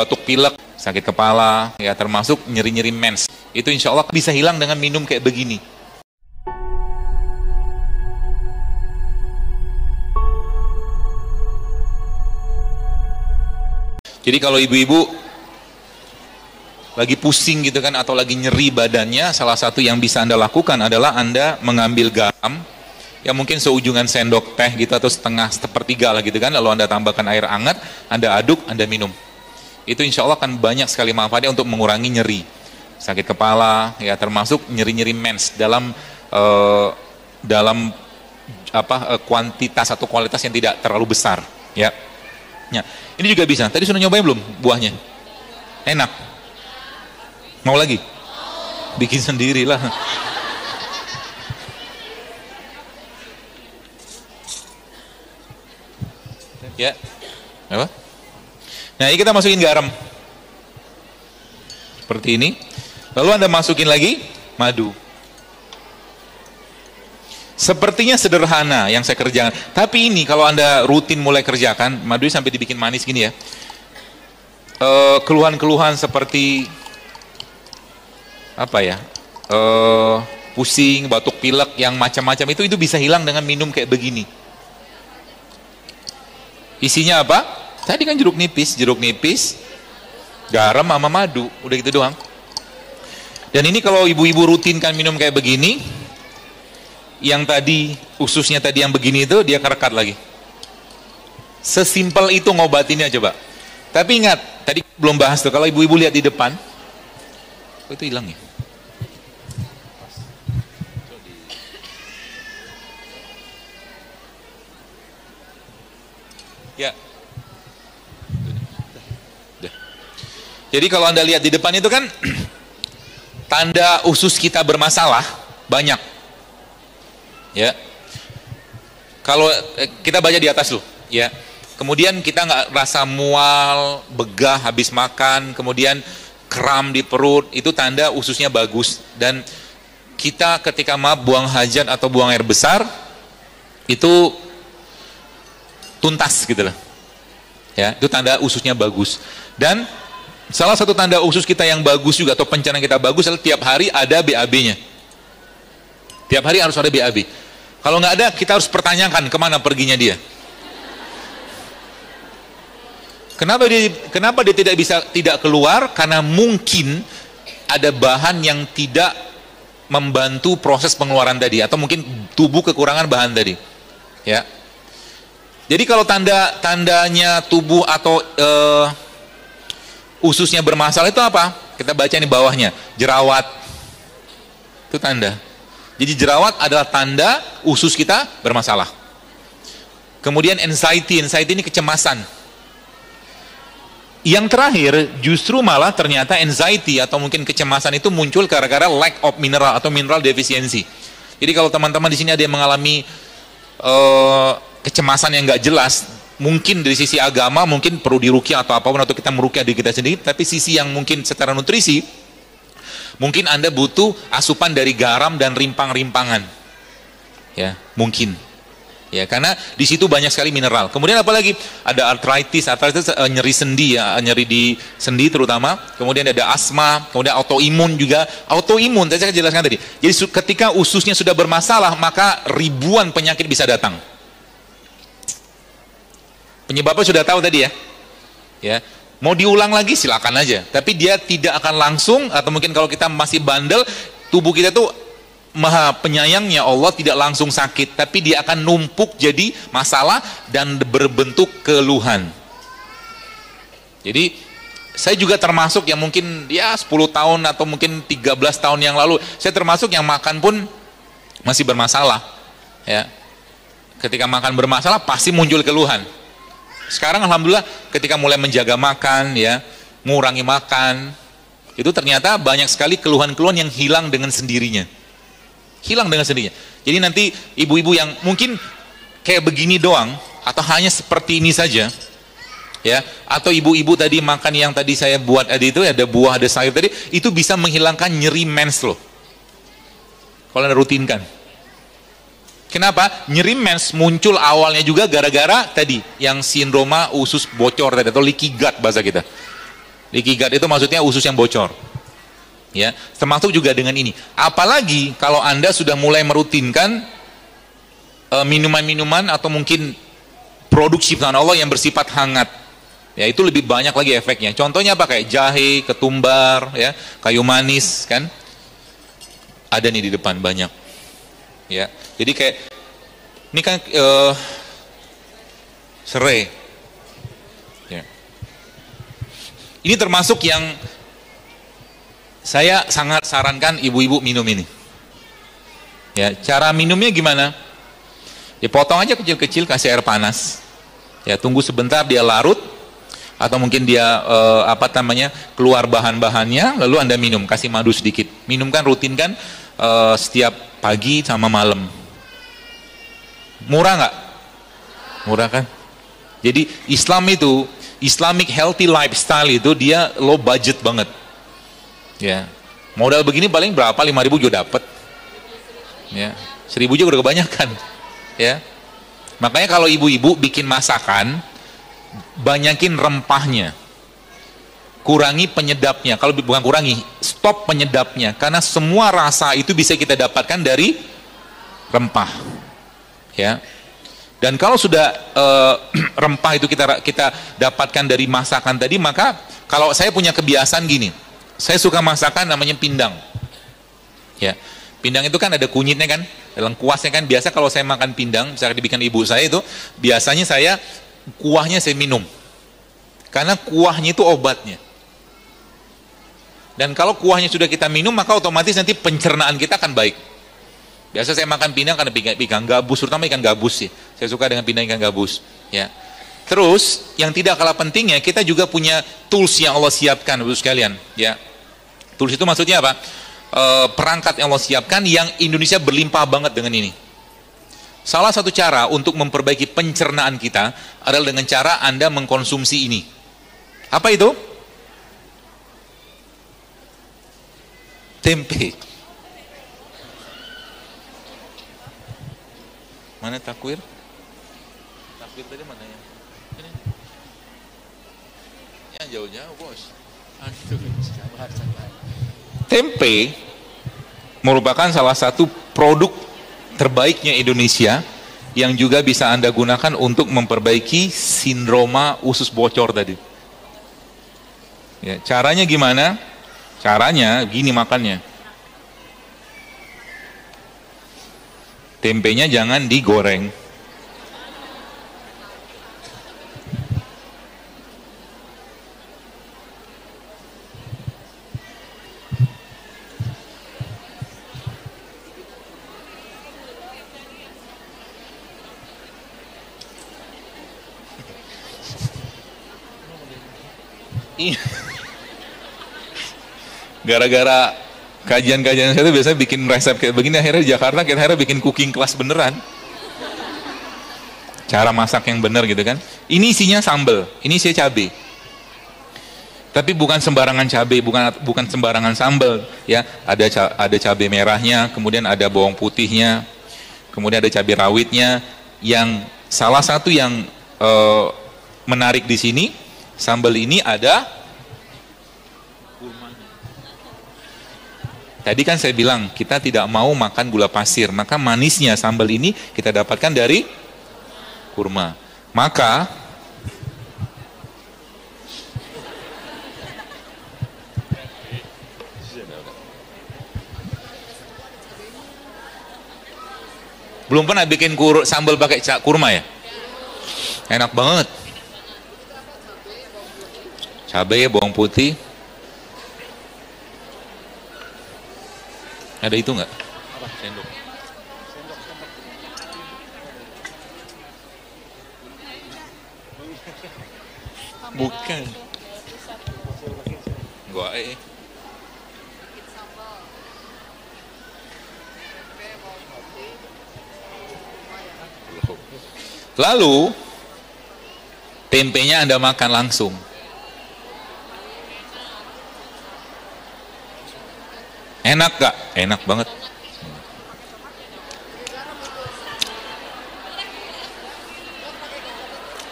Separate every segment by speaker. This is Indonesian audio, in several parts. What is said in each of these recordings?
Speaker 1: batuk pilek, sakit kepala, ya termasuk nyeri-nyeri mens. Itu insya Allah bisa hilang dengan minum kayak begini. Jadi kalau ibu-ibu lagi pusing gitu kan, atau lagi nyeri badannya, salah satu yang bisa Anda lakukan adalah Anda mengambil garam, ya mungkin seujungan sendok teh gitu, atau sepertiga lah gitu kan, lalu Anda tambahkan air hangat, Anda aduk, Anda minum. Itu insya Allah akan banyak sekali manfaatnya untuk mengurangi nyeri, sakit kepala, ya termasuk nyeri-nyeri mens dalam kuantitas atau kualitas yang tidak terlalu besar, ya. Ya, ini juga bisa. Tadi sudah nyobain belum buahnya? Enak. Mau lagi? Bikin sendirilah. Ya. Apa? Nah, ini kita masukin garam. Seperti ini. Lalu Anda masukin lagi madu. Sepertinya sederhana yang saya kerjakan, tapi ini kalau Anda rutin mulai kerjakan, madunya sampai dibikin manis gini ya. Keluhan-keluhan seperti apa ya? Pusing, batuk pilek yang macam-macam itu bisa hilang dengan minum kayak begini. Isinya apa? Tadi kan jeruk nipis, garam sama madu, udah gitu doang. Dan ini kalau ibu-ibu rutinkan minum kayak begini, yang tadi ususnya tadi yang begini itu dia kerekat lagi. Sesimpel itu ngobatinnya coba. Tapi ingat, tadi belum bahas tuh, kalau ibu-ibu lihat di depan, itu hilang ya. Ya. Jadi kalau Anda lihat di depan itu kan tanda usus kita bermasalah banyak. Ya, kalau kita baca di atas loh, ya. Kemudian kita nggak rasa mual, begah habis makan, kemudian kram di perut, itu tanda ususnya bagus. Dan kita ketika buang hajat atau buang air besar, itu tuntas gitu loh. Ya, itu tanda ususnya bagus. Dan salah satu tanda usus kita yang bagus juga, atau pencernaan kita bagus, adalah tiap hari ada BAB-nya. Tiap hari harus ada BAB. Kalau nggak ada, kita harus pertanyakan kemana perginya dia. Kenapa dia tidak keluar? Karena mungkin ada bahan yang tidak membantu proses pengeluaran tadi, atau mungkin tubuh kekurangan bahan tadi. Ya. Jadi kalau tandanya tubuh atau ususnya bermasalah itu apa? Kita baca di bawahnya, jerawat. Itu tanda. Jadi jerawat adalah tanda usus kita bermasalah. Kemudian anxiety ini kecemasan. Yang terakhir justru malah ternyata anxiety atau mungkin kecemasan itu muncul gara-gara lack of mineral atau mineral deficiency. Jadi kalau teman-teman di sini ada yang mengalami kecemasan yang nggak jelas, mungkin dari sisi agama mungkin perlu diruqyah atau apapun, atau kita meruqyah diri kita sendiri, tapi sisi yang mungkin secara nutrisi, mungkin Anda butuh asupan dari garam dan rimpang-rimpangan. Ya, mungkin. Ya, karena di situ banyak sekali mineral. Kemudian apalagi? Ada artritis nyeri sendi ya, nyeri di sendi terutama. Kemudian ada asma, kemudian autoimun juga. Autoimun, saya jelaskan tadi. Jadi ketika ususnya sudah bermasalah, maka ribuan penyakit bisa datang. Penyebabnya sudah tahu tadi ya. Ya. Mau diulang lagi silakan aja, tapi dia tidak akan langsung, atau mungkin kalau kita masih bandel, tubuh kita tuh maha penyayangnya Allah, tidak langsung sakit, tapi dia akan numpuk jadi masalah dan berbentuk keluhan. Jadi saya juga termasuk yang mungkin ya 10 tahun atau mungkin 13 tahun yang lalu, saya termasuk yang makan pun masih bermasalah. Ya. Ketika makan bermasalah pasti muncul keluhan. Sekarang alhamdulillah ketika mulai menjaga makan, ya, mengurangi makan, itu ternyata banyak sekali keluhan-keluhan yang hilang dengan sendirinya. Hilang dengan sendirinya. Jadi nanti ibu-ibu yang mungkin kayak begini doang, atau hanya seperti ini saja, ya, atau ibu-ibu tadi makan yang tadi saya buat tadi itu, ada buah, ada sayur tadi, itu bisa menghilangkan nyeri mens loh. Kalau Anda rutinkan. Kenapa? Nyeri mens muncul awalnya juga gara-gara tadi yang sindroma usus bocor tadi, atau leaky gut bahasa kita. Leaky gut itu maksudnya usus yang bocor. Ya, termasuk juga dengan ini. Apalagi kalau Anda sudah mulai merutinkan minuman-minuman atau mungkin produk ciptaan Allah yang bersifat hangat. Ya, itu lebih banyak lagi efeknya. Contohnya apa? Kayak jahe, ketumbar, ya, kayu manis, kan? Ada nih di depan banyak. Ya, jadi kayak ini kan serai. Ya. Ini termasuk yang saya sangat sarankan ibu-ibu minum ini. Ya, cara minumnya gimana? Ya potong aja kecil-kecil, kasih air panas. Ya, tunggu sebentar dia larut atau mungkin dia keluar bahan-bahannya, lalu Anda minum, kasih madu sedikit. Minumkan, rutinkan setiap pagi sama malam. Murah nggak? Murah kan? Jadi Islam itu, Islamic healthy lifestyle itu dia low budget banget. Ya, modal begini paling berapa? 5.000 juga dapat. Ya, 1.000 juga udah kebanyakan. Ya, makanya kalau ibu-ibu bikin masakan, banyakin rempahnya, kurangi penyedapnya. Kalau bukan kurangi, stop penyedapnya, karena semua rasa itu bisa kita dapatkan dari rempah. Ya, dan kalau sudah rempah itu kita dapatkan dari masakan tadi, maka kalau saya punya kebiasaan gini. Saya suka masakan namanya pindang. Ya, pindang itu kan ada kunyitnya kan, ada lengkuasnya kan. Biasa kalau saya makan pindang, misalnya dibikin ibu saya itu, biasanya saya kuahnya saya minum. Karena kuahnya itu obatnya. Dan kalau kuahnya sudah kita minum, maka otomatis nanti pencernaan kita akan baik. Biasa saya makan pindang karena ikan gabus, terutama ikan gabus sih. Saya suka dengan pindang ikan gabus. Ya. Terus yang tidak kalah pentingnya, kita juga punya tools yang Allah siapkan, Bapak sekalian. Ya. Tools itu maksudnya apa? Perangkat yang Allah siapkan yang Indonesia berlimpah banget dengan ini. Salah satu cara untuk memperbaiki pencernaan kita adalah dengan cara Anda mengkonsumsi ini. Apa itu? Tempe. Mana takwir? Takwir tadi mana ya? Ini. Ya jauh-jauh, Bos. Tempe merupakan salah satu produk terbaiknya Indonesia yang juga bisa Anda gunakan untuk memperbaiki sindroma usus bocor tadi. Ya, caranya gimana? Caranya gini makannya. Tempenya jangan digoreng. Gara-gara kajian-kajian saya itu biasanya bikin resep kayak begini, akhirnya di Jakarta kita akhirnya bikin cooking class beneran. Cara masak yang bener gitu kan. Ini isinya sambal, ini isinya cabai. Tapi bukan sembarangan cabai, bukan sembarangan sambal ya. Ada cabai merahnya, kemudian ada bawang putihnya, kemudian ada cabai rawitnya. Yang salah satu yang menarik di sini, sambal ini ada kurmanya. Tadi kan saya bilang kita tidak mau makan gula pasir, maka manisnya sambal ini kita dapatkan dari kurma. Maka belum pernah bikin sambal pakai kurma ya? Enak banget. Cabai, bawang putih. Ada itu nggak? Apa? Sendok. Bukan. Gua Lalu tempenya Anda makan langsung. Enak gak? Enak banget.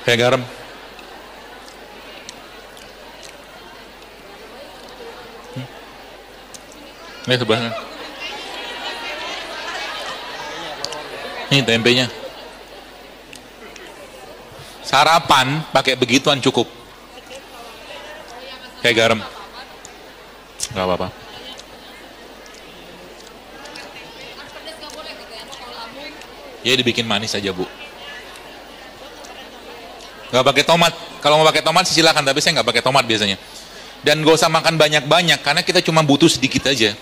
Speaker 1: Kayak garam. Ini sebenarnya. Ini tempenya. Sarapan pakai begituan cukup. Kayak garam. Gak apa-apa. Ya dibikin manis aja, Bu. Gak pakai tomat. Kalau mau pakai tomat silakan, tapi saya nggak pakai tomat biasanya. Dan gak usah makan banyak-banyak karena kita cuma butuh sedikit aja.